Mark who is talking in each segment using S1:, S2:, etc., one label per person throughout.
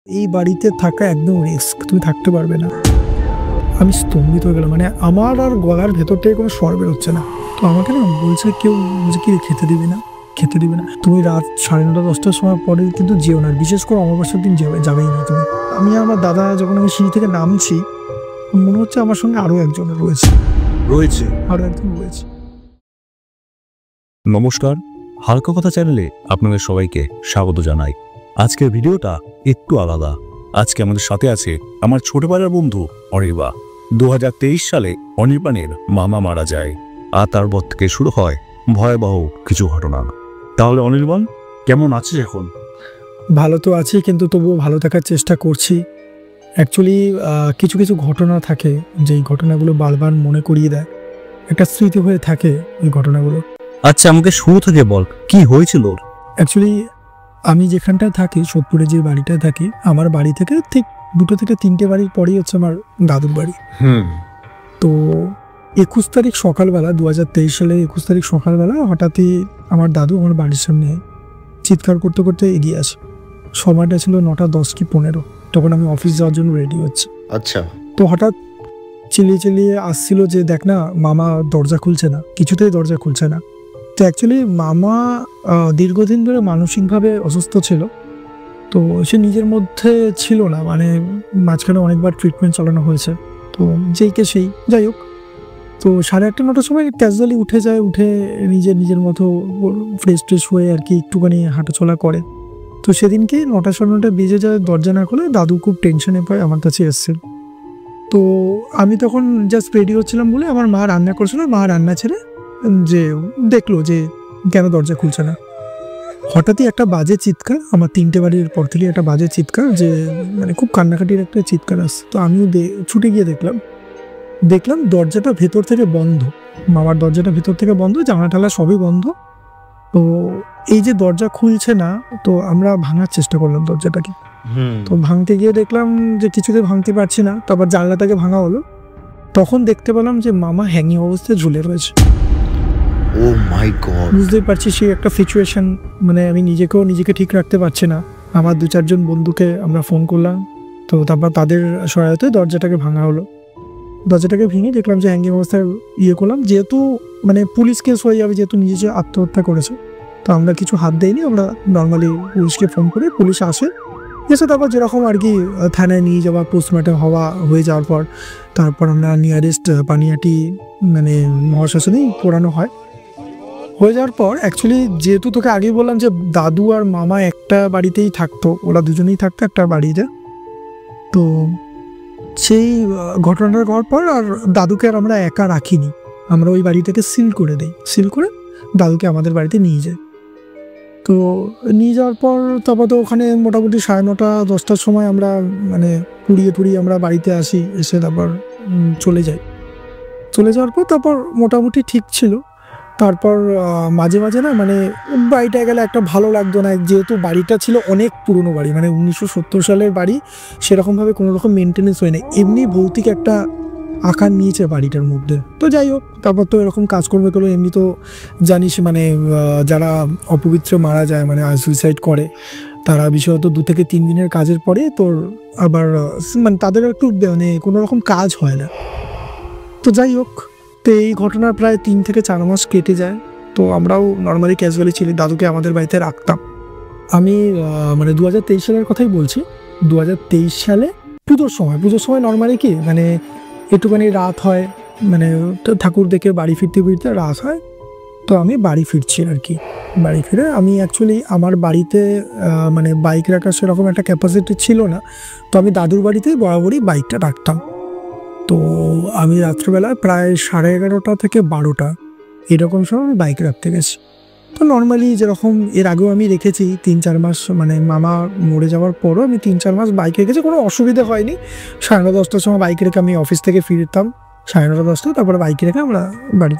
S1: এই বাড়িতে থাকা একদম রিস্ক, তুমি থাকতে পারবে না। আমি স্তম্ভিত হয়ে গেলাম, মানে আমার আর গলার ভেতর থেকে কোনো স্বর বেরোচ্ছে না। তো আমাকে না বলছে কেউ, বলছে কি খেতে দিবি না, খেতে দিবি না, তুমি রাত 9:30 10টার সময় পরে কিন্তু যেও না, বিশেষ করে অমাবস্যার দিন যাবেই না তুমি। আমি আমার দাদা যখন আমি সিঁড়ি থেকে নামছি, মনে হচ্ছে আমার সঙ্গে আরো একজন রয়েছে।
S2: নমস্কার, হালকা কথা চ্যানেলে আপনাদের সবাইকে স্বাগত জানাই। আজকের ভিডিওটা একটু আলাদা। আজকে আমাদের সাথে আছে আমার ছোটবেলার বন্ধু অনির্বাণ। 2023 সালে অনির্বাণের মামা মারা যায়, আর তারপর থেকে শুরু হয় ভয়াবহ কিছু ঘটনা। তাহলে অনির্বাণ কেমন আছিস এখন?
S1: ভালো তো আছি, কিন্তু তবুও ভালো থাকার চেষ্টা করছি। অ্যাকচুয়ালি কিছু কিছু ঘটনা থাকে, যেই ঘটনাগুলো বারবার মনে করিয়ে দেয়, একটা স্মৃতি হয়ে থাকে ওই ঘটনাগুলো।
S2: আচ্ছা, আমাকে শুরু থেকে বল, কি হয়েছিল?
S1: অ্যাকচুয়ালি আমি যেখানটায় থাকি, সোদপুরে যে বাড়িটায় থাকি, আমার বাড়ি থেকে ঠিক 2 থেকে 3টে বাড়ির পরেই হচ্ছে আমার দাদুর বাড়ি। তো 21 তারিখ সকালবেলা, 2023 সালে 21 তারিখ সকালবেলা হঠাৎই আমার দাদু আমার বাড়ির সামনে চিৎকার করতে করতে এগিয়ে আসে। সময়টা ছিল 9টা 10 কি 15, তখন আমি অফিস যাওয়ার জন্য রেডি হচ্ছে।
S2: আচ্ছা।
S1: তো হঠাৎ চিলিয়ে আসছিল যে দেখ না, মামা দরজা খুলছে না, কিছুতেই দরজা খুলছে না। তো অ্যাকচুয়ালি মামা দীর্ঘদিন ধরে মানসিকভাবে অসুস্থ ছিল, তো সে নিজের মধ্যে ছিল না, মানে মাঝখানে অনেকবার ট্রিটমেন্ট চালানো হয়েছে, তো যেই কে সেই, যাই হোক। তো 8:30 9টার সময় ক্যাজুয়ালি উঠে যায়, উঠে নিজের মতো ফ্রেশ হয়ে আর কি একটুখানি হাঁটাচলা করে। তো সেদিনকে 9টা 9:30 বেজে যায়, দরজা না খুলে দাদু খুব টেনশনে পায়, আমার কাছে এসছে। তো আমি তখন জাস্ট রেডি হচ্ছিলাম বলে আমার মা রান্না করছিল, মা রান্না ছেড়ে যে দেখলো যে কেন দরজা খুলছে না। হঠাৎই একটা বাজে চিৎকার, আমার 3টে বাড়ির পর থেকে একটা বাজে চিৎকার, যে মানে খুব কান্নাকাটির একটা চিৎকার আসছে। তো আমিও ছুটে গিয়ে দেখলাম দরজাটা ভেতর থেকে বন্ধ, মামার দরজাটা ভেতর থেকে বন্ধ, জানলা টালা সবই বন্ধ। তো এই যে দরজা খুলছে না, তো আমরা ভাঙার চেষ্টা করলাম দরজাটাকে। তো ভাঙতে গিয়ে দেখলাম যে কিছুতে ভাঙতে পারছি না, তারপর জানলাটাকে ভাঙা হলো। তখন দেখতে পেলাম যে মামা হ্যাঙ্গিং অবস্থায় ঝুলে রয়েছে।
S2: ও মাই গড!
S1: বুঝতেই পারছি সেই একটা সিচুয়েশন, মানে আমি নিজেকে ঠিক রাখতে পারছি না। আমার 2-4 জন বন্ধুকে আমরা ফোন করলাম, তো তারপর তাদের সহায়তায় দরজাটাকে ভাঙা হলো। দরজাটাকে ভেঙে দেখলাম যে হ্যাঙ্গিং অবস্থায় করলাম, যেহেতু মানে পুলিশ কেস হয়ে যাবে, যেহেতু নিজে আত্মহত্যা করেছে, তো আমরা কিছু হাত দেইনি। আমরা নর্মালি পুলিশকে ফোন করে, পুলিশ আসে, এসে তারপর যেরকম আর কি থানায় নিয়ে যাওয়া, পোস্টমর্টম হয়ে যাওয়ার পর তারপর আমরা নিয়ারেস্ট পানিহাটি মানে মহাশ্মশানেই পোড়ানো হয়। হয়ে যাওয়ার পর অ্যাকচুয়ালি যেহেতু তোকে আগেই বললাম যে দাদু আর মামা একটা বাড়িতেই থাকতো, ওরা দুজনেই থাকতো একটা বাড়িতে। তো সেই ঘটনাটা হওয়ার পর আর দাদুকে আর আমরা একা রাখিনি, আমরা ওই বাড়িটাকে সিল করে দিই, সিল করে দাদুকে আমাদের বাড়িতে নিয়ে যাই। তো নিয়ে যাওয়ার পর তারপর তো ওখানে মোটামুটি 9:30 10টার সময় আমরা মানে পুড়িয়ে আমরা বাড়িতে আসি, এসে তারপর চলে যাওয়ার পর তারপর মোটামুটি ঠিক ছিল। তারপর মাঝে না মানে বাড়িটা গেলে একটা ভালো লাগতো না, যেহেতু বাড়িটা ছিল অনেক পুরনো বাড়ি, মানে 1970 সালের বাড়ি, সেরকমভাবে কোনো রকম মেনটেনেন্স হয় না, এমনি ভৌতিক একটা আকার নিয়েছে বাড়িটার মধ্যে। তো যাই হোক, তারপর তো এরকম কাজকর্ম করলো, এমনি তো জানিস মানে যারা অপবিত্র মারা যায়, মানে সুইসাইড করে, তারা বিশেষত 2 থেকে 3 দিনের কাজের পরে তোর আবার মানে তাদের একটু মানে কোনো রকম কাজ হয় না। তো যাই হোক, তো এই ঘটনা প্রায় 3 থেকে 4 মাস কেটে যায়। তো আমরাও নর্মালি ক্যাজুয়ালি ছিলি, দাদুকে আমাদের বাড়িতে রাখতাম। আমি মানে 2023 সালের কথাই বলছি। 2023 সালে পুজোর সময় নর্মালি কি মানে একটুখানি রাত হয়, মানে ঠাকুর দেখে বাড়ি ফিরতে রাত হয়। তো আমি বাড়ি ফিরছি আর কি, বাড়ি ফিরে আমি অ্যাকচুয়ালি আমার বাড়িতে মানে বাইক রাখার সেরকম একটা ক্যাপাসিটি ছিল না, তো আমি দাদুর বাড়িতেই বরাবরই বাইকটা রাখতাম। তো আমি রাত্রেবেলায় প্রায় 11:30 থেকে 12টা এরকম সময় আমি বাইক রাখতে গেছি। তো নর্মালি যেরকম এর আগেও আমি রেখেছি 3-4 মাস, মানে মামা মরে যাওয়ার পরও আমি 3-4 মাস বাইক রেখেছি, কোনো অসুবিধা হয়নি। 9:30 10টার সময় বাইক রেখে আমি অফিস থেকে ফিরতাম 9:30 10টা, তারপরে বাইক রেখে আমরা বাড়ি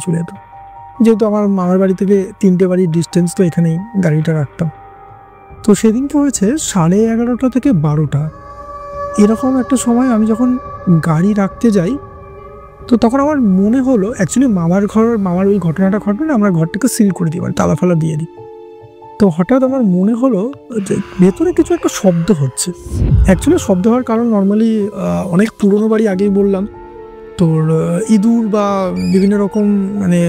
S1: চলে যেতাম, যেহেতু আমার মামার বাড়ি থেকে 3টে বাড়ির ডিস্টেন্স, তো এখানেই গাড়িটা রাখতাম। তো সেদিনকে হয়েছে 11:30 থেকে 12টা এরকম একটা সময় আমি যখন গাড়ি রাখতে যাই, তো তখন আমার মনে হলো অ্যাকচুয়ালি মামার ওই ঘটনাটা ঘটনা আমরা ঘরটাকে সিল করে দিই, মানে তালা ফালা দিয়ে দিই। তো হঠাৎ আমার মনে হলো যে ভেতরে কিছু একটা শব্দ হচ্ছে। অ্যাকচুয়ালি শব্দ হওয়ার কারণ নর্মালি অনেক পুরনো বাড়ি, আগেই বললাম, তোর ইঁদুর বা বিভিন্ন রকম মানে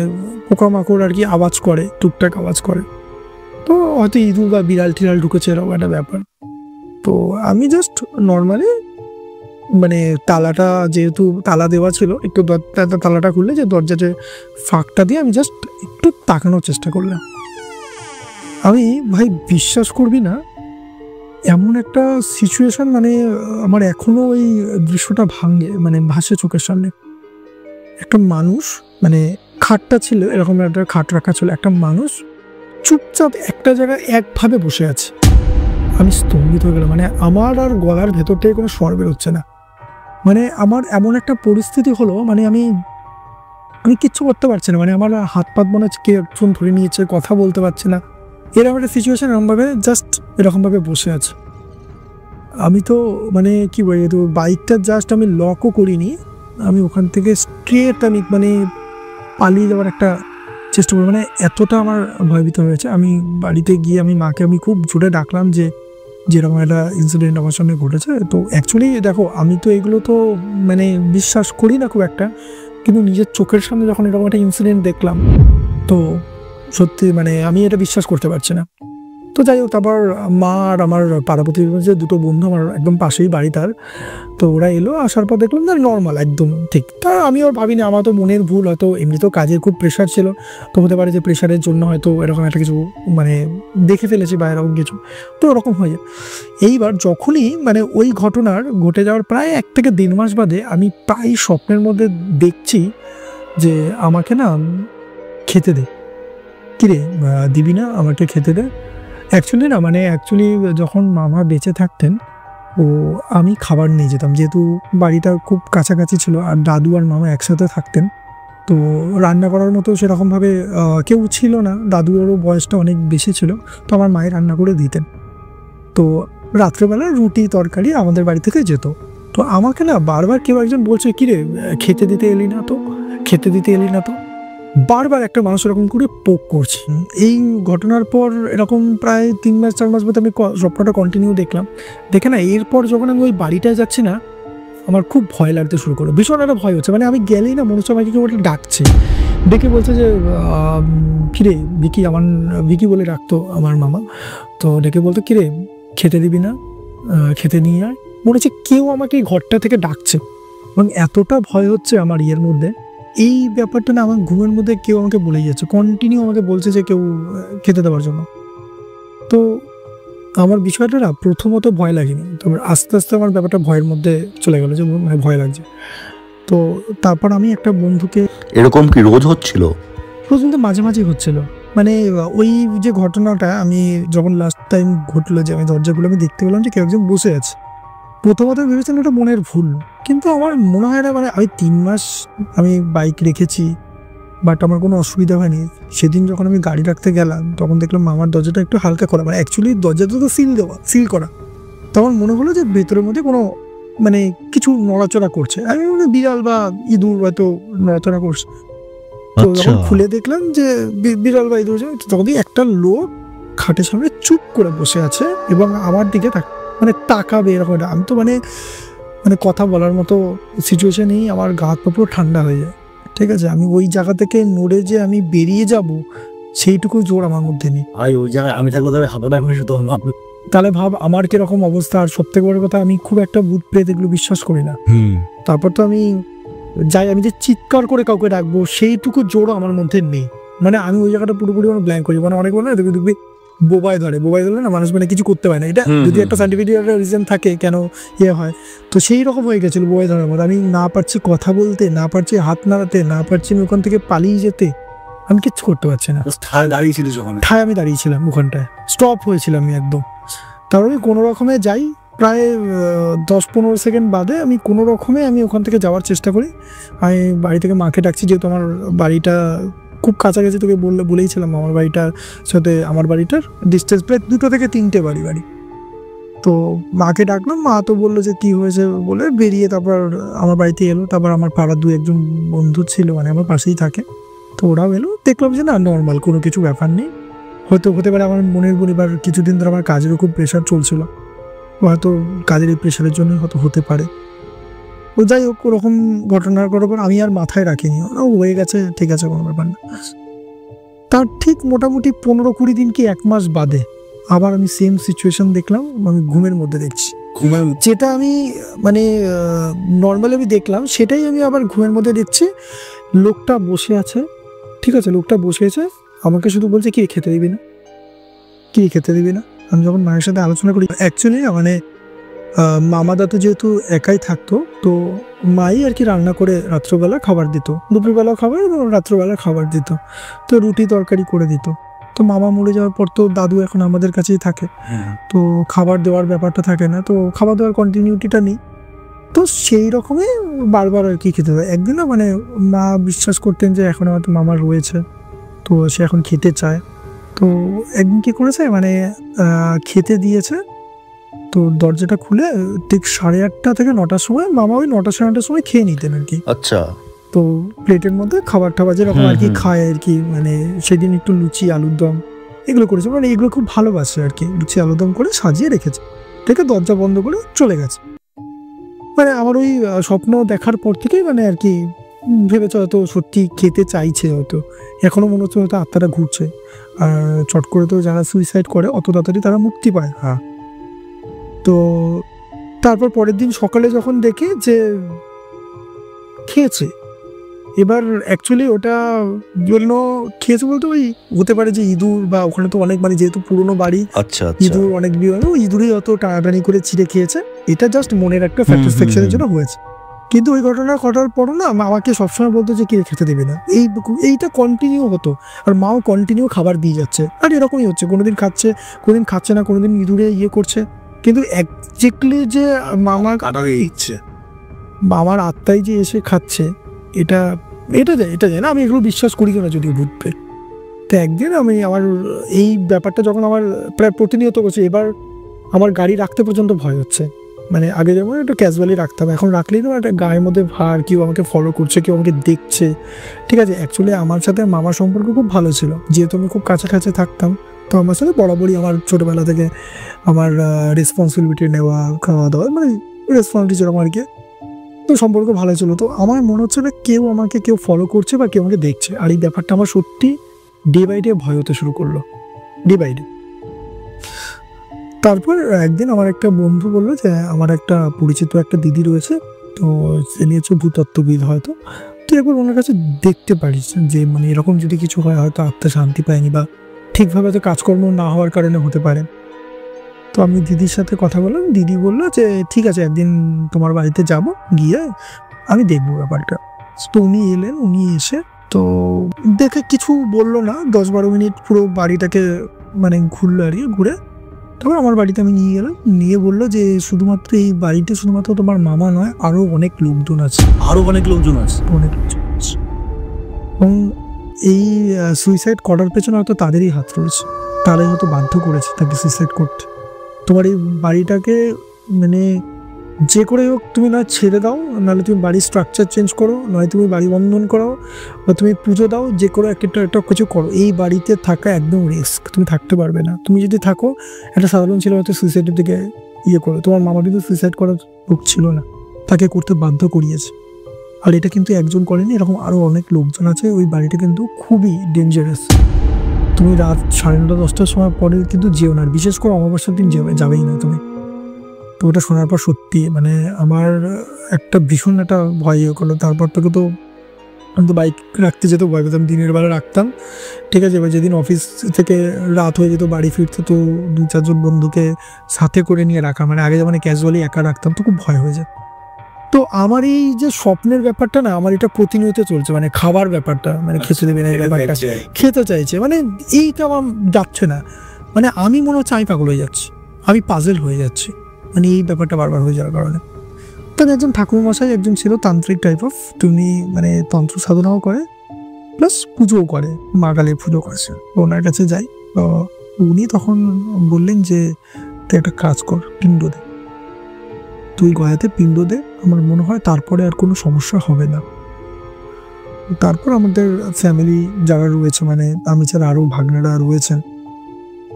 S1: পোকামাকড় আর কি আওয়াজ করে, টুকটাক আওয়াজ করে। তো হয়তো ইঁদুর বা বিড়াল টিড়াল ঢুকেছে, এরকম একটা ব্যাপার। তো আমি জাস্ট নর্মালি মানে তালাটা যেহেতু তালা দেওয়া ছিল, একটু তালাটা খুললে যে দরজাতে ফাঁকটা দিয়ে আমি জাস্ট একটু তাকানোর চেষ্টা করলাম। আমি ভাই বিশ্বাস করবি না, এমন একটা সিচুয়েশন মানে আমার এখনো ওই দৃশ্যটা ভাসে চোখের সামনে। একটা মানুষ মানে খাটটা ছিল, এরকম একটা খাট রাখা ছিল, একটা মানুষ চুপচাপ একটা জায়গায় একভাবে বসে আছে। আমি স্তম্ভিত হয়ে গেলাম, মানে আমার আর গলার ভেতর থেকে কোনো স্বর বেরোচ্ছে না। মানে আমার এমন একটা পরিস্থিতি হলো, মানে আমি কিচ্ছু করতে পারছি না, মানে আমার হাত পাত মনে হচ্ছে কে একজন ধরে নিয়েছে, কথা বলতে পারছি না। এরকম একটা সিচুয়েশন, এরকমভাবে জাস্ট এরকমভাবে বসে আছে। আমি তো মানে কি বলি, তো বাইকটা জাস্ট আমি লকও করিনি, আমি ওখান থেকে স্ট্রেট আমি মানে পালিয়ে যাওয়ার একটা চেষ্টা করি। মানে এতটা আমার ভয়ভীত হয়েছে, আমি বাড়িতে গিয়ে আমি মাকে আমি খুব জোরে ডাকলাম যে যেরকম একটা ইনসিডেন্ট আমার সঙ্গে ঘটেছে। তো অ্যাকচুয়ালি দেখো, আমি তো এগুলো তো মানে বিশ্বাস করি না খুব একটা, কিন্তু নিজের চোখের সামনে যখন এরকম একটা ইনসিডেন্ট দেখলাম, তো সত্যি মানে আমি এটা বিশ্বাস করতে পারছি না। তো যাই হোক, তারপর মা আর আমার পাড়া প্রতিবেশী দুটো বন্ধু, আমার একদম পাশেই বাড়ি তার, তো ওরা এলো। আসার পর দেখলাম যে নর্মাল একদম ঠিক। তা আমি আর ভাবিনি, আমার তো মনের ভুল, হয়তো এমনিতেও কাজের খুব প্রেশার ছিল, তো হতে পারে যে প্রেশারের জন্য হয়তো এরকম একটা কিছু মানে দেখে ফেলেছি বা এরকম কিছু, তো ওরকম হয়ে যায়। এইবার যখনই মানে ওই ঘটনার ঘটে যাওয়ার প্রায় 1 থেকে 1.5 মাস বাদে আমি প্রায় স্বপ্নের মধ্যে দেখছি যে আমাকে না খেতে দে, কিরে দিবি না আমাকে খেতে দে। অ্যাকচুয়ালি যখন মামা বেঁচে থাকতেন, ও আমি খাবার নিয়ে যেতাম, যেহেতু বাড়িটা খুব কাছাকাছি ছিল আর দাদু আর মামা একসাথে থাকতেন, তো রান্না করার মতো সেরকমভাবে কেউ ছিল না, দাদুরও বয়সটা অনেক বেশি ছিল, তো আমার মায়ের রান্না করে দিতেন। তো রাত্রেবেলা রুটি তরকারি আমাদের বাড়ি থেকে যেত। তো আমাকে না বারবার কেউ একজন বলছে, কিরে খেতে দিতে এলি না তো, খেতে দিতে এলি না তো, বারবার একটা মানুষ এরকম করে পোক করছে। এই ঘটনার পর এরকম প্রায় 3 মাস 4 মাস মধ্যে আমি স্বপ্নটা কন্টিনিউ দেখলাম। দেখে না, এরপর যখন আমি ওই বাড়িটায় যাচ্ছি না, আমার খুব ভয় লাগতে শুরু করলো, ভীষণ একটা ভয় হচ্ছে। মানে আমি গেলেই না মনে হচ্ছে আমাকে কেউ একটা ডাকছে, ডেকে বলছে যে কিরে ভিকি, আমার ভিকি বলে ডাকতো আমার মামা। তো ডেকে বলতো, কিরে খেতে দিবি না, খেতে নিয়ে আয়। মনে হচ্ছে কেউ আমাকে এই ঘরটা থেকে ডাকছে, এবং এতটা ভয় হচ্ছে আমার ইয়ের মধ্যে। এই ব্যাপারটা না আমার ঘুমের মধ্যে কেউ আমাকে বলেই যাচ্ছে, কন্টিনিউ আমাকে বলছে যে কেউ খেতে দেওয়ার জন্য। তো আমার বিষয়টা না প্রথমত ভয় লাগেনি, তবে আস্তে আস্তে আমার ব্যাপারটা ভয়ের মধ্যে চলে গেলো, যে মানে ভয় লাগছে। তো তারপর আমি একটা বন্ধুকে,
S2: এরকম কি রোজ হচ্ছিল?
S1: প্রথম তো মাঝে মাঝে হচ্ছিল, মানে ওই যে ঘটনাটা আমি যখন লাস্ট টাইম ঘটলো, যে আমি দরজাগুলো আমি দেখতে পেলাম যে কেউ একজন বসে আছে, প্রথমত ভেবেছিলাম এটা মনের ভুল, কিন্তু আমার মনে হয় না, মানে আমি 3 মাস আমি বাইক রেখেছি, বাট আমার কোনো অসুবিধা হয়নি। সেদিন যখন আমি গাড়ি রাখতে গেলাম, তখন দেখলাম মামার দরজাটা একটু হালকা করা, মানে অ্যাকচুয়ালি দরজাটা তো সিল করা। তখন মনে হলো যে ভেতরের মধ্যে কোনো মানে কিছু নড়াচড়া করছে, আমি মনে বিড়াল বা ইঁদুর হয়তো নড়াচড়া করছে। তো যখন খুলে দেখলাম যে বিড়াল বা ইঁদুর, তখন একটা লোক খাটের সামনে চুপ করে বসে আছে এবং আমার দিকে মানে তাকাবে এরকম। আমি তো মানে কথা বলার মতো সিচুয়েশনেই আমার গা হাত পা পুরো ঠান্ডা হয়ে যায়। ঠিক আছে, আমি ওই জায়গা থেকে নড়ে যে আমি বেরিয়ে যাব, সেইটুকু জোর আমার মধ্যে নেই।
S2: ওই জায়গায় আমি থাকলে তবে হাতে ব্যবহার হতো।
S1: তাহলে ভাব আমার কিরকম অবস্থা। আর সব থেকে বড় কথা, আমি খুব একটা ভূত প্রেত এগুলো বিশ্বাস করি না। তারপর তো আমি যাই, আমি যে চিৎকার করে কাউকে ডাকবো সেইটুকু জোরও আমার মধ্যে নেই। মানে আমি ওই জায়গাটা পুরোপুরি মানে ব্ল্যাঙ্ক করি। মানে অনেক বলে না, দেখবি বোবায় ধরলে না মানুষ, মানে কিছু করতে পারে না। এটা যদি একটা সাইন্টিফিক রিজন থাকে কেন ইয়ে হয়, তো সেই রকম হয়ে গেছিল বোবায় ধরার মতো। আমি না পারছি কথা বলতে, না পারছি হাত নাড়াতে, না পারছি আমি ওখান থেকে পালিয়ে যেতে, আমি কিচ্ছু করতে পারছি না। ঠায় আমি দাঁড়িয়েছিলাম ওখানটায়, স্টপ হয়েছিলাম আমি একদম। তারপর আমি কোনো রকমে যাই, প্রায় 10-15 সেকেন্ড বাদে আমি কোনো রকমে আমি ওখান থেকে যাওয়ার চেষ্টা করি। আমি বাড়ি থেকে মাকে ডাকছি, যেহেতু আমার বাড়িটা খুব কাছাকাছি, তোকে বলেইছিলাম আমার বাড়িটার সাথে আমার বাড়িটার ডিস্টেন্স প্রায় 2 থেকে 3টে বাড়ি। তো মাকে ডাকলাম, মা তো বললো যে কী হয়েছে বলে বেরিয়ে তারপর আমার বাড়িতে এলো। তারপর আমার পাড়ার 2-1জন বন্ধু ছিল, মানে আমার পাশেই থাকে, তো ওরাও এলো। দেখলাম যে না, নর্মাল কোনো কিছু ব্যাপার নেই। হয়তো হতে পারে আমার মনের পরিবার কিছুদিন ধরে আমার কাজেরও খুব প্রেশার চলছিল, হয়তো কাজের এই প্রেশারের জন্যই হয়তো হতে পারে। ও যাই হোক, ওরকম ঘটনার পর আমি আর মাথায় রাখিনি, ও হয়ে গেছে, ঠিক আছে, কোনো ব্যাপার না। তার ঠিক মোটামুটি 15-20 দিন কি 1 মাস বাদে আবার আমি সেম সিচুয়েশন দেখলাম, আমি ঘুমের মধ্যে দেখছি। যেটা আমি মানে নর্মালি আমি দেখলাম সেটাই আমি আবার ঘুমের মধ্যে দেখছি। লোকটা বসে আছে, ঠিক আছে, লোকটা বসে আছে, আমাকে শুধু বলছে কি খেতে দিবি না, কি খেতে দিবি না। আমি যখন মায়ের সাথে আলোচনা করি, অ্যাকচুয়ালি মানে মামাদা তো যেহেতু একাই থাকতো, তো মাই আর কি রান্না করে রাত্রবেলা খাবার দিত, দুপুরবেলা খাবার এবং রাত্রবেলা খাবার দিত, তো রুটি তরকারি করে দিত। তো মামা মরে যাওয়ার পর তো দাদু এখন আমাদের কাছেই থাকে, তো খাবার দেওয়ার ব্যাপারটা থাকে না, তো খাবার দেওয়ার কন্টিনিউটিটা নেই। তো সেই রকমই বারবার আর কি খেতে হয়। একদিন না মানে মা বিশ্বাস করতেন যে এখন হয়তো মামা রয়েছে, তো সে এখন খেতে চায়। তো একদিন কি করেছে মানে খেতে দিয়েছে, তো দরজাটা খুলে ঠিক 8:30 থেকে 9টার সময় মামা ওই 9টা 9:30 সময় খেয়ে নিতেন আর কি।
S2: আচ্ছা।
S1: তো প্লেটের মধ্যে খাবার টাবার যেরকম আর কি খায় আর কি, মানে সেদিন একটু লুচি আলুর দম এগুলো করেছে, মানে এগুলো খুব ভালোবাসে আর কি, লুচি আলুর দম করে সাজিয়ে রেখেছে, দেখে দরজা বন্ধ করে চলে গেছে। মানে আমার ওই স্বপ্ন দেখার পর থেকেই মানে আর কি ভেবেছে হয়তো সত্যি খেতে চাইছে, হয়তো এখনো মনে হচ্ছে হয়তো আত্মাটা ঘুরছে। আর চট করে তো যারা সুইসাইড করে অত তাড়াতাড়ি তারা মুক্তি পায়। হ্যাঁ, তো তারপর পরের দিন সকালে যখন দেখে যে খেয়েছে, এবার অ্যাকচুয়ালি ওটা জন্য খেয়েছে বলতে ওই হতে পারে যে ইঁদুর, বা ওখানে তো অনেক মানে যেহেতু পুরোনো বাড়ি,
S2: আচ্ছা,
S1: ইঁদুর অনেক ইঁদুরই অত টানাটানি করে ছিঁড়ে খেয়েছে, এটা জাস্ট মনের একটা স্যাটিসফ্যাকশনের জন্য হয়েছে। কিন্তু ওই ঘটনা ঘটার পরও না আমাকে সবসময় বলতো যে কি খেতে দেবে না, এইটা কন্টিনিউ হতো। আর মাও কন্টিনিউ খাবার দিয়ে যাচ্ছে, আর এরকমই হচ্ছে, কোনোদিন খাচ্ছে কোনোদিন খাচ্ছে না, কোনোদিন ইঁদুরে ইয়ে করছে। কিন্তু একজ্যাক্টলি যে মামার আত্মাই যে এসে খাচ্ছে, এটা যায় না, আমি এগুলো বিশ্বাস করি না যদিও ভূতবে। তো একদিন আমি আমার এই ব্যাপারটা যখন আমার প্রায় প্রতিনিয়ত করছে, এবার আমার গাড়ি রাখতে পর্যন্ত ভয় হচ্ছে। মানে আগে যেমন একটু ক্যাজুয়ালি রাখতাম, এখন রাখলেই তো একটা গায়ের মধ্যে ভার, কেউ আমাকে ফলো করছে, কেউ আমাকে দেখছে। ঠিক আছে, অ্যাকচুয়ালি আমার সাথে মামার সম্পর্ক খুব ভালো ছিল, যেহেতু আমি খুব কাছাকাছি থাকতাম, তো আমার সাথে বরাবরই আমার ছোটোবেলা থেকে আমার রেসপন্সিবিলিটি নেওয়া, খাওয়া দাওয়া, মানে রেসপন্সিবিলিটি যেরকম আর কি, তো সম্পর্ক ভালো ছিল। তো আমার মনে হচ্ছে না কেউ ফলো করছে বা কেউ আমাকে দেখছে, আর এই ব্যাপারটা আমার সত্যি ডে বাই ডে ভয় হতে শুরু করলো, ডে বাই ডে। তারপর একদিন আমার একটা বন্ধু বললো যে আমার একটা পরিচিত একটা দিদি রয়েছে, তো সে নিয়ে হচ্ছে ভূতত্ত্ববিদ, হয়তো তুই একবার ওনার কাছে দেখতে পারিস, যে মানে এরকম যদি কিছু হয় হয়তো আত্মা শান্তি পায়নি, বা ঠিকভাবে তো কাজকর্ম না হওয়ার কারণে হতে পারে। তো আমি দিদির সাথে কথা বললাম, দিদি বললো যে ঠিক আছে, একদিন তোমার বাড়িতে যাব, গিয়ে আমি দেখবো ব্যাপারটা। তো উনি এলেন, উনি এসে তো দেখে কিছু বললো না, 10-12 মিনিট পুরো বাড়িটাকে মানে ঘুরলো আর কি, ঘুরে তারপর আমার বাড়িতে আমি নিয়ে গেলাম, নিয়ে বললো যে শুধুমাত্র এই বাড়িতে শুধুমাত্র তোমার মামা নয়, আরও অনেক লোকজন আছে, অনেক লোকজন আছে। এবং এই সুইসাইড করার পেছনে হয়তো তাদেরই হাত রয়েছে, তারাই হয়তো বাধ্য করেছে তাকে সুইসাইড করতে। তোমার এই বাড়িটাকে মানে যে করে হোক তুমি না ছেড়ে দাও, নাহলে তুমি বাড়ির স্ট্রাকচার চেঞ্জ করো, নয় তুমি বাড়ি বন্ধন করো, বা তুমি পুজো দাও, যে করে একটা কিছু করো। এই বাড়িতে থাকা একদম রিস্ক, তুমি থাকতে পারবে না। তুমি যদি থাকো, একটা সাধারণ ছিল হয়তো সুইসাইডের দিকে ইয়ে করো। তোমার মামা কিন্তু সুইসাইড করার লোক ছিল না, তাকে করতে বাধ্য করিয়েছে। আর এটা কিন্তু একজন করেনি, এরকম আরও অনেক লোকজন আছে। ওই বাড়িটা কিন্তু খুবই ডেঞ্জারাস। তুমি রাত 9:30-10টার সময় পরে কিন্তু যেও না, বিশেষ করে অমাবস্যার দিন যাবেই না তুমি। তো ওটা শোনার পর সত্যি মানে আমার একটা ভীষণ একটা ভয় করলো। তারপর থেকে তো আমি তো বাইক রাখতে যেতেও ভয় পেতাম, দিনের বেলা রাখতাম, ঠিক আছে। এবার যেদিন অফিস থেকে রাত হয়ে যেত, বাড়ি ফিরতে তো 2-4জন বন্ধুকে সাথে করে নিয়ে রাখা, মানে আগে যেমন ক্যাজুয়ালি একা রাখতাম, তো খুব ভয় হয়ে যায়। তো আমার এই যে স্বপ্নের ব্যাপারটা না, আমার এটা প্রতিনিয়ত চলছে, মানে খাবার ব্যাপারটা, মানে খেতে দেবে না এই ব্যাপারটা, খেতে চাইছে, মানে এইটা আমার যাচ্ছে না। মানে আমি মনে হচ্ছে আমি পাগল হয়ে যাচ্ছি, আমি পাজেল হয়ে যাচ্ছি, মানে এই ব্যাপারটা বারবার হয়ে যাওয়ার কারণে। তবে একজন ঠাকুরমশাই একজন ছিল, তান্ত্রিক টাইপ অফ, তিনি মানে তন্ত্র সাধনাও করে প্লাস পুজোও করে, মা কালীর পুজো করেছে। ওনার কাছে যাই, তো উনি তখন বললেন যে তুই একটা কাজ কর, পিণ্ড দে, তুই গয়াতে পিণ্ড দে, আমার মনে হয় তারপরে আর কোনো সমস্যা হবে না। তারপর আমাদের ফ্যামিলি যারা রয়েছে, মানে আমি ছাড়া আরও ভাগ্নেরা রয়েছেন,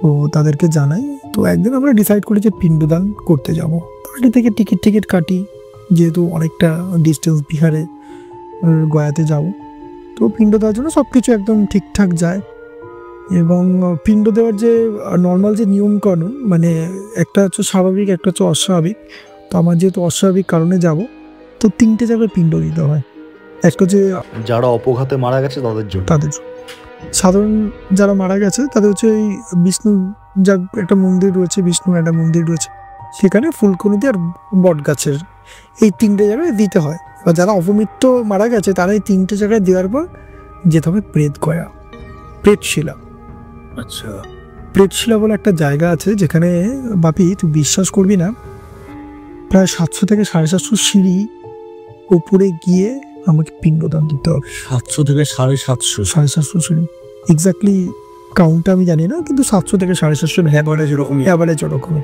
S1: ও তাদেরকে জানাই। তো একদিন আমরা ডিসাইড করি যে পিণ্ডদান করতে যাব। আগে থেকে টিকিট কাটি, যেহেতু অনেকটা ডিস্টেন্স বিহারে গয়াতে যাব। তো পিণ্ড দেওয়ার জন্য সব কিছু একদম ঠিকঠাক যায়। এবং পিণ্ড দেওয়ার যে নর্মাল যে নিয়মকানুন, মানে একটা হচ্ছে স্বাভাবিক, একটা হচ্ছে অস্বাভাবিক। তো আমার যেহেতু অস্বাভাবিক কারণে যাব, তো 3টে জায়গায় পিণ্ড দিতে হয়। একটা যে
S3: যারা অপঘাতে মারা গেছে তাদের
S1: সাধারণ যারা মারা গেছে তাদের হচ্ছে এই বিষ্ণু যা একটা মন্দির রয়েছে, বিষ্ণুর একটা মন্দির রয়েছে, সেখানে ফুলকুনিতে আর বট গাছের এই 3টে জায়গায় দিতে হয়। বা যারা অপমৃত্যু মারা গেছে তারা এই 3টে জায়গায় দেওয়ার পর যেতে হবে প্রেতগয়া, প্রেতশিলা।
S2: আচ্ছা,
S1: প্রেতশিলা বলে একটা জায়গা আছে যেখানে বাপি তুই বিশ্বাস করবি না, প্রায় 700 থেকে 750 সিঁড়ি উপরে গিয়ে আমাকে পিণ্ডদান দিতে হবে।
S2: 700 থেকে 750?
S1: 750 সিঁড়ি, এক্স্যাক্টলি কাউন্টটা আমি জানি না, কিন্তু 700 থেকে 750
S2: অ্যাভারেজ
S1: এরকমই।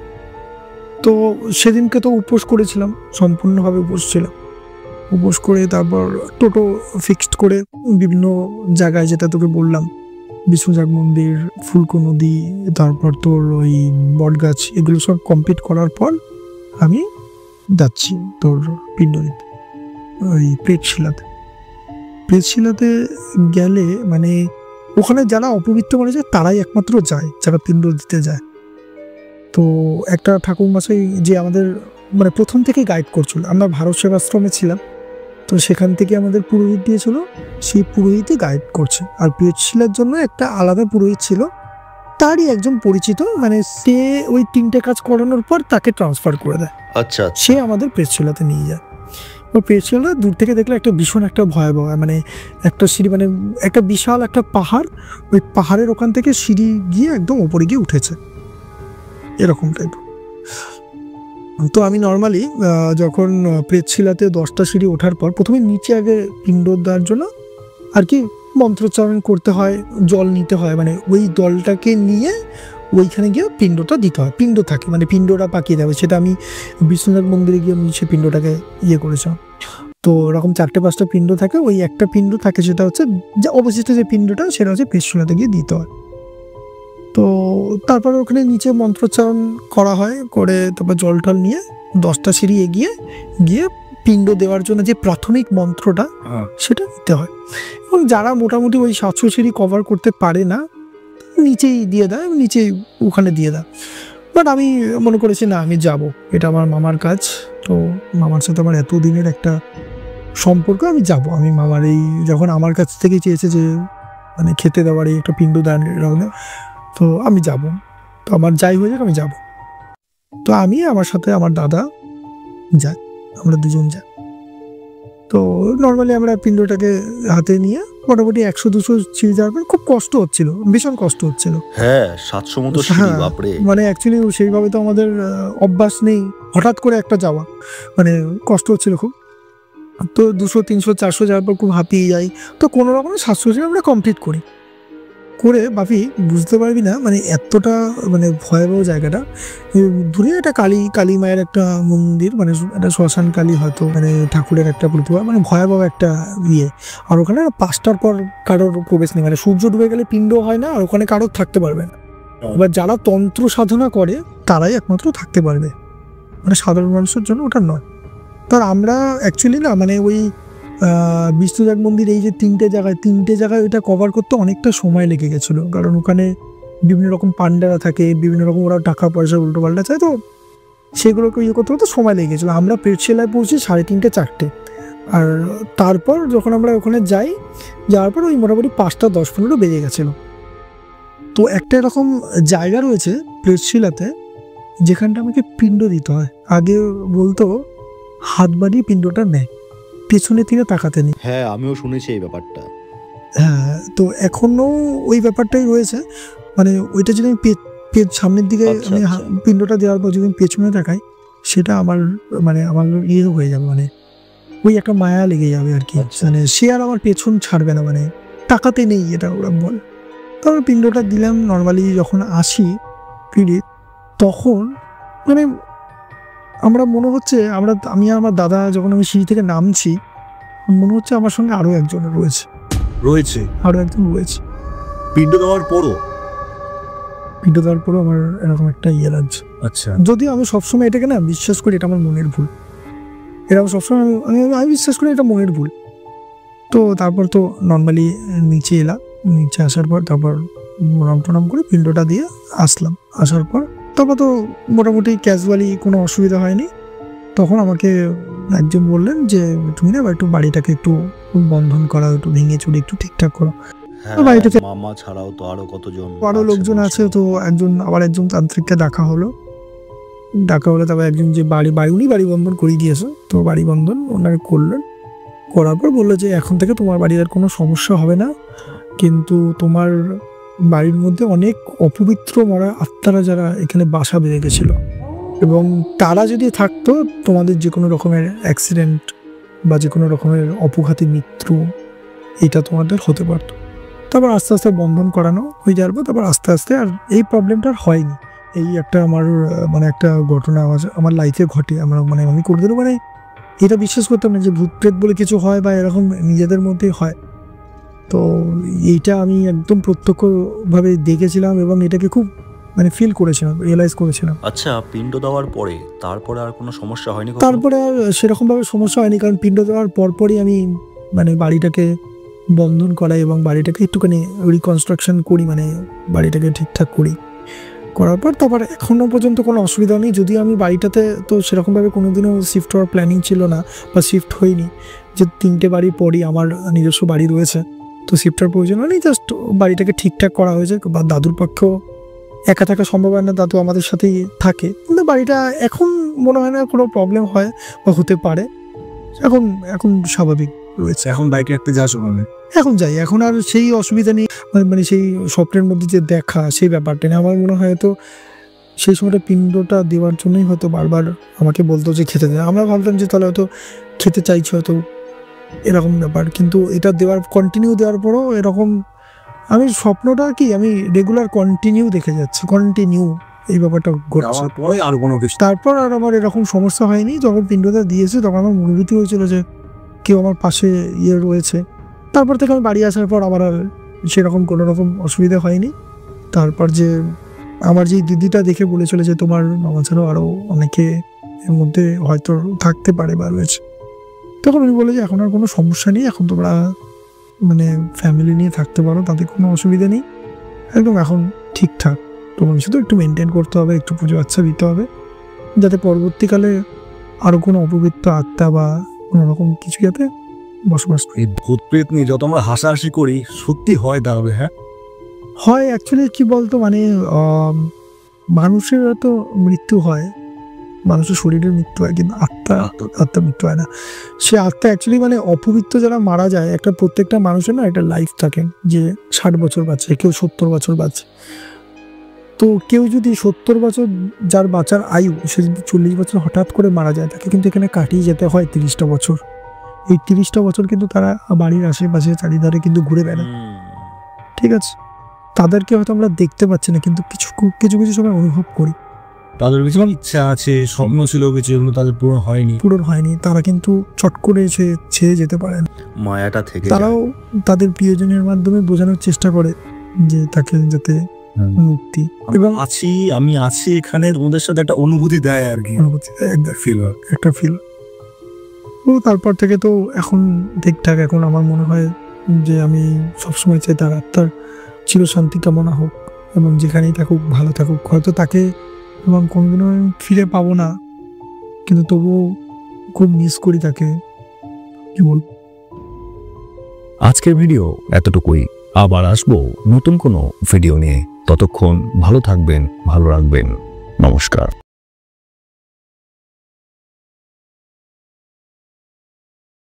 S1: তো সেদিনকে তো উপোস করেছিলাম, সম্পূর্ণভাবে উপোস ছিলাম। উপোস করে তারপর টোটো ফিক্সড করে বিভিন্ন জায়গায়, যেটা তোকে বললাম, বিষ্ণুজাগ মন্দির, ফুলকো নদী, তারপর তোর ওই বটগাছ, এগুলো সব কমপ্লিট করার পর আমি যাচ্ছি তোর পিণ্ড দিতে ওই প্রেতশিলাতে গেলে মানে ওখানে যারা অপবিত্র মনে যায় তারাই একমাত্র যায়, যারা পিণ্ড দিতে যায়। তো একটা ঠাকুরমশাই যে আমাদের মানে প্রথম থেকে গাইড করছিল, আমরা ভারত সেবাশ্রমে ছিলাম, তো সেখান থেকে আমাদের পুরোহিত দিয়েছিল, সেই পুরোহিতই গাইড করছে। আর প্রেতশিলার জন্য একটা আলাদা পুরোহিত ছিল, তারই একজন পরিচিত, মানে সে ওই 3টে কাজ করানোর পর তাকে ট্রান্সফার করে দেয়।
S3: আচ্ছা,
S1: সে আমাদের প্রেতশিলাতে নিয়ে যায়। ও প্রেতশিলা দূর থেকে দেখলে একটা ভীষণ একটা ভয়াবহ, মানে একটা সিঁড়ি, মানে একটা বিশাল একটা পাহাড়, ওই পাহাড়ের ওখান থেকে সিঁড়ি গিয়ে একদম ওপরে গিয়ে উঠেছে, এরকম টাইপ। তো আমি নর্মালি যখন প্রেতশিলাতে 10টা সিঁড়ি ওঠার পর প্রথমে নিচে আগে পিণ্ড দেওয়ার জন্য আর কি মন্ত্রোচ্চারণ করতে হয়, জল নিতে হয়, মানে ওই জলটাকে নিয়ে ওইখানে গিয়ে পিণ্ডটা দিতে হয়। পিণ্ড থাকে, মানে পিণ্ডটা পাকিয়ে দেবে, সেটা আমি বিশ্বনাথ মন্দিরে গিয়ে আমি সে পিণ্ডটাকে করেছিলাম। তো এরকম 4-5টা পিণ্ড থাকে, ওই একটা পিণ্ড থাকে সেটা হচ্ছে যে অবশিষ্ট যে পিণ্ডটা, সেটা হচ্ছে প্রেতশিলাতে গিয়ে দিতে হয়। তো তারপর ওখানে নিচে মন্ত্রোচ্চারণ করা হয়, করে তারপর জল টল নিয়ে 10টা সিঁড়ি এগিয়ে গিয়ে পিণ্ড দেওয়ার জন্য যে প্রাথমিক মন্ত্রটা সেটা দিতে হয়। এবং যারা মোটামুটি ওই 700 সিঁড়ি কভার করতে পারে না, নিচেই দিয়ে দেয়, নিচেই ওখানে দিয়ে দেয়। বাট আমি মনে করেছি না, আমি যাব, এটা আমার মামার কাজ। তো মামার সাথে আমার এতদিনের একটা সম্পর্ক, আমি যাব। আমি মামার এই যখন আমার কাছ থেকে চেয়েছে যে মানে খেতে দেওয়ার এই একটা পিণ্ড দান, তো আমি যাব, তো আমার যাই হয়ে যাক আমি যাব। তো আমি, আমার সাথে আমার দাদা যাই, আমরা দুজন যাই। তো নর্মালি আমরা পিণ্ডটাকে হাতে নিয়ে মোটামুটি 100-200 সিঁড়ি যাওয়ার পর খুব কষ্ট হচ্ছিল, ভীষণ কষ্ট হচ্ছিল।
S3: হ্যাঁ, 700 মতো সিঁড়ি, বাপরে।
S1: মানে অ্যাকচুয়ালি সেইভাবে তো আমাদের অভ্যাস নেই, হঠাৎ করে একটা যাওয়া, মানে কষ্ট হচ্ছিল খুব। তো 200, 300, 400 যাওয়ার পর খুব হাঁপিয়ে যাই। তো কোনো রকমের 700 সিঁড়ি আমরা কমপ্লিট করি। বাপি বুঝতে পারবি না, মানে এতটা মানে ভয়াবহ জায়গাটা। দূরে একটা কালী মায়ের একটা মন্দির, মানে একটা শ্মশান কালী হয়তো, মানে ঠাকুরের একটা প্রতিভা, মানে ভয়াবহ একটা ইয়ে। আর ওখানে 5টার পর কারোর প্রবেশ নেই, মানে সূর্য ডুবে গেলে পিণ্ড হয় না, আর ওখানে কারোর থাকতে পারবে না। এবার যারা তন্ত্র সাধনা করে তারাই একমাত্র থাকতে পারবে, মানে সাধারণ মানুষের জন্য ওটা নয়। তার আমরা অ্যাকচুয়ালি না, মানে ওই বিষ্ণুজাগ মন্দির এই যে 3টে জায়গায় ওইটা কভার করতে অনেকটা সময় লেগে গেছিলো, কারণ ওখানে বিভিন্ন রকম পান্ডারা থাকে, বিভিন্ন রকম ওরা টাকা পয়সা উল্টো পাল্টা চায়, তো সেগুলোকে করতে করতে সময় লেগে গেছিলো। আমরা প্রেতশিলায় পৌঁছি 3:30, 4টে। আর তারপর যখন আমরা ওখানে যাওয়ার পর ওই মোটামুটি 5টা 10-15 বেজে গেছিলো। তো একটা এরকম জায়গা রয়েছে প্রেতশিলাতে যেখানটা আমাকে পিণ্ড দিতে হয়। আগে বলতো হাত বাড়িয়ে পিণ্ডটা নেয়, পেছনে থেকে তাকাতে নেই।
S3: হ্যাঁ, আমিও শুনেছি এই ব্যাপারটা।
S1: হ্যাঁ, তো এখনো ওই ব্যাপারটাই রয়েছে, মানে ওইটা যদি আমি সামনের দিকে আমি পিণ্ডটা দেওয়ার পর যদি পেছনে তাকাই, সেটা আমার মানে আমার ইয়ে হয়ে যাবে, মানে ওই একটা মায়া লেগে যাবে আর কি। মানে সে আর আমার পেছন ছাড়বে না, মানে তাকাতে নেই, এটা ওরা বলে। তারপর পিণ্ডটা দিলাম। নর্মালি যখন আসি ফিরে, তখন মানে আমরা মনে হচ্ছে আমি আর আমার দাদা যখন আমি সিঁড়ি থেকে নামছি, মনে হচ্ছে আমার সঙ্গে আরো একজন রয়েছে।
S2: রয়েছে
S1: আরো একজন রয়েছে
S2: পিণ্ড দেওয়ার পরও?
S1: পিণ্ড দেওয়ার পরেও আমার এরকম একটা ইয়ে লাগছে।
S2: আচ্ছা,
S1: যদিও আমি সবসময় এটাকে না বিশ্বাস করি এটা আমার মনের ভুল, এটা আমি সবসময় আমি বিশ্বাস করি এটা মনের ভুল। তো তারপর তো নর্মালি নিচে এলাম, নিচে আসার পর তারপর প্রণাম টনাম করে পিণ্ডটা দিয়ে আসলাম। আসার পর তারপর তো মোটামুটি ক্যাজুয়ালি কোনো অসুবিধা হয়নি। তখন আমাকে একজন বললেন যে তুমি না একটু বাড়িটাকে একটু বন্ধন করা, একটু ভেঙে চুরে একটু ঠিকঠাক করো।
S3: হ্যাঁ,
S1: বাড়িটাতে
S3: মামা ছাড়াও তো আরো কতজন
S1: আরো লোকজন আছে, তো একজন তান্ত্রিককে ডাকা হলো। তারপর একজন যে উনি বাড়ি বন্ধন করিয়ে দিয়েছে, তো বাড়ি বন্ধন ওনাকে করলেন। করার পর বললো যে এখন থেকে তোমার বাড়ির আর কোনো সমস্যা হবে না, কিন্তু তোমার বাড়ির মধ্যে অনেক অপবিত্র মরা আত্মারা যারা এখানে বাসা বেঁধে গেছিল, এবং তারা যদি থাকতো তোমাদের যে কোনো রকমের অ্যাক্সিডেন্ট বা যে কোনো রকমের অপঘাতী মৃত্যু এটা তোমাদের হতে পারতো। তারপর আস্তে আস্তে বন্ধন করানো হয়ে যাওয়ার পর তারপর আস্তে আস্তে আর এই প্রবলেমটা আর হয়নি। এই একটা আমার একটা ঘটনা আমার লাইফে ঘটে। আমি কোনোদিনও এটা বিশ্বাস করতাম না যে ভূত প্রেত বলে কিছু হয় বা এরকম নিজেদের মধ্যেই হয়। তো এইটা আমি একদম প্রত্যক্ষভাবে দেখেছিলাম এবং এটাকে খুব ফিল করেছিলাম, রিয়েলাইজ করেছিলাম।
S3: আচ্ছা, পিণ্ড দেওয়ার পরে তারপরে আর কোনো সমস্যা হয়নি?
S1: তারপরে আর সেরকমভাবে সমস্যা হয়নি, কারণ পিণ্ড দেওয়ার পরপরই আমি বাড়িটাকে বন্ধন করাই এবং বাড়িটাকে একটুখানি রিকনস্ট্রাকশন করি, বাড়িটাকে ঠিকঠাক করার পর তারপর এখনও পর্যন্ত কোনো অসুবিধা নেই। যদিও আমি বাড়িটাতে তো সেরকমভাবে কোনোদিনও শিফট হওয়ার প্ল্যানিং ছিল না বা শিফট হয়নি, যে 3টে বাড়ি পরই আমার নিজস্ব বাড়ি রয়েছে, তো শিফটার প্রয়োজন হয়নি। জাস্ট বাড়িটাকে ঠিকঠাক করা হয়েছে। বা দাদুর পক্ষেও একা থাকা সম্ভব হয় না, দাদু আমাদের সাথেই থাকে, কিন্তু বাড়িটা এখন মনে হয় না কোনো প্রবলেম হয় বা হতে পারে, এখন স্বাভাবিক রয়েছে।
S2: এখন বাইকে একটা যা শোনাবে
S1: এখন যাই, এখন আর সেই অসুবিধা নেই। সেই স্বপ্নের মধ্যে যে দেখা সেই ব্যাপারটা নেই। আমার মনে হয় তো সেই সময়টা পিণ্ডটা দেওয়ার জন্যই হয়তো বারবার আমাকে বলতো যে খেতে দেয়। আমরা ভাবতাম যে তাহলে হয়তো খেতে চাইছে, হয়তো এরকম ব্যাপার। কিন্তু এটা কন্টিনিউ দেওয়ার পরও এরকম আমি স্বপ্নটা কি আমি রেগুলার কন্টিনিউ দেখে যাচ্ছি, এই ব্যাপারটা ঘটছে।
S2: পরে আর কোনো কিছু
S1: তারপর আর আমার এরকম সমস্যা হয়নি। যখন পিণ্ডটা দিয়েছে তখন আমার অনুভূতি হয়েছিল যে কেউ আমার পাশে রয়েছে। তারপর থেকে আমি বাড়ি আসার পর আমার আর সেরকম কোনো রকম অসুবিধা হয়নি। তারপর যে আমার যে দিদিটা দেখে বলেছিল যে তোমার মামা ছাড়াও আরও অনেকে এর মধ্যে হয়তো থাকতে পারে বা রয়েছে, তখন আমি বলে যে এখন আর কোনো সমস্যা নেই, এখন তোমরা ফ্যামিলি নিয়ে থাকতে পারো, তাতে কোনো অসুবিধা নেই, একদম এখন ঠিকঠাক। তোমার শুধু একটু মেনটেন করতে হবে, একটু পুজো আচ্ছা দিতে হবে, যাতে পরবর্তীকালে আরও কোনো অপবিত্র আত্মা বা কোনো রকম কিছু যাতে বসবাস করে।
S2: এই ভূত প্রেত নিয়ে যত আমরা হাসাহাসি করি সত্যি হয় তাহলে? হ্যাঁ
S1: হয়। অ্যাকচুয়ালি কি বলতো মানুষের তো মৃত্যু হয়, মানুষের শরীরের মৃত্যু হয়, কিন্তু আত্মা মৃত্যু হয় না। সে আত্মা অ্যাকচুয়ালি অপবিত্র যারা মারা যায়, প্রত্যেকটা মানুষের না একটা লাইফ থাকে, যে 60 বছর বাঁচে, কেউ 70 বছর বাঁচে। তো কেউ যদি 70 বছর যার বাঁচার আয়ু, সে যদি 40 বছর হঠাৎ করে মারা যায়, তাকে কিন্তু এখানে কাটিয়ে যেতে হয় 30টা বছর। এই 30টা বছর কিন্তু তারা বাড়ির আশেপাশে চারিধারে কিন্তু ঘুরে বেড়ায়, ঠিক আছে? তাদেরকে হয়তো আমরা দেখতে পাচ্ছি না, কিন্তু কিছু কিছু সময় অনুভব করি।
S2: তাদের কিছু ইচ্ছা আছে, স্বপ্ন ছিল কিছু, এগুলো তাদের পূরণ হয়নি। তারা কিন্তু চট করে ছেড়ে যেতে পারেন,
S3: মায়াটা থেকে
S1: তারাও তাদের প্রিয়জনের মাধ্যমে বোঝানোর চেষ্টা করে যে তাকে যাতে মুক্তি
S2: এবং আমি আছি এখানে, ওদের সাথে একটা অনুভূতি দেয় আর কি,
S1: একটা ফিল। তো তারপর থেকে তো এখন ঠিকঠাক। এখন আমার মনে হয় যে আমি সবসময় চাই তার আত্মার চিরশান্তি কামনা হোক, এবং যেখানেই থাকুক ভালো থাকুক। হয়তো তাকে এবং কোনোদিনও ফিরে পাবো না, কিন্তু তবুও খুব মিস করি তাকে। কি বল,
S2: আজকের ভিডিও এতটুকুই। আবার আসবো নতুন কোনো ভিডিও নিয়ে। ততক্ষণ ভালো থাকবেন, ভালো রাখবেন। নমস্কার।